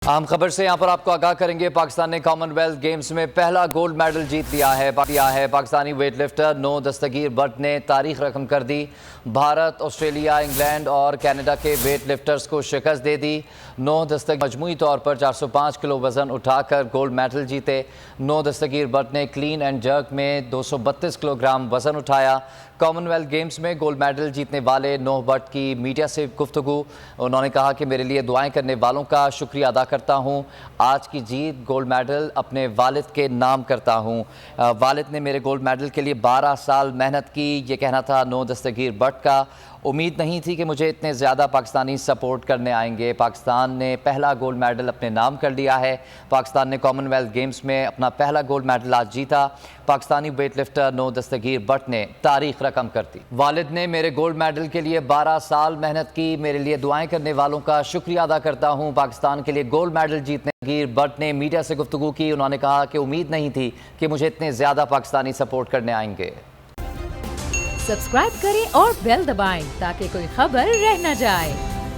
आम खबर से यहाँ पर आपको आगाह करेंगे। पाकिस्तान ने कॉमनवेल्थ गेम्स में पहला गोल्ड मेडल जीत लिया है। पाकिस्तानी वेटलिफ्टर नो दस्तगीर बट ने तारीख रकम कर दी। भारत, ऑस्ट्रेलिया, इंग्लैंड और कनाडा के वेटलिफ्टर्स को शिकस्त दे दी। नो दस्तगीर मजमूई तौर पर 405 किलो वजन उठाकर गोल्ड मेडल जीते। नो दस्तगीर बट ने क्लीन एंड जर्क में 232 किलोग्राम वजन उठाया। कॉमनवेल्थ गेम्स में गोल्ड मेडल जीतने वाले नोह बट की मीडिया से गुफ्तगू। उन्होंने कहा कि मेरे लिए दुआएं करने वालों का शुक्रिया अदा करता हूं। आज की जीत गोल्ड मेडल अपने वालिद के नाम करता हूं। वालिद ने मेरे गोल्ड मेडल के लिए 12 साल मेहनत की, ये कहना था नो दस्तगीर बट का। उम्मीद नहीं थी कि मुझे इतने ज़्यादा पाकिस्तानी सपोर्ट करने आएंगे। पाकिस्तान ने पहला गोल्ड मेडल अपने नाम कर लिया है। पाकिस्तान ने कॉमनवेल्थ गेम्स में अपना पहला गोल्ड मेडल आज जीता। पाकिस्तानी वेटलिफ्टर नो दस्तगीर बट ने तारीख रकम कर दी। वालिद ने मेरे गोल्ड मेडल के लिए 12 साल मेहनत की, मेरे लिए दुआएं करने वालों का शुक्रिया अदा करता हूं। पाकिस्तान के लिए गोल्ड मेडल जीतने दस्तगीर बट ने मीडिया से गुफ्तगू की। उन्होंने कहा कि उम्मीद नहीं थी कि मुझे इतने ज़्यादा पाकिस्तानी सपोर्ट करने आएंगे। सब्सक्राइब करें और बेल दबाएं ताकि कोई खबर रह न जाए।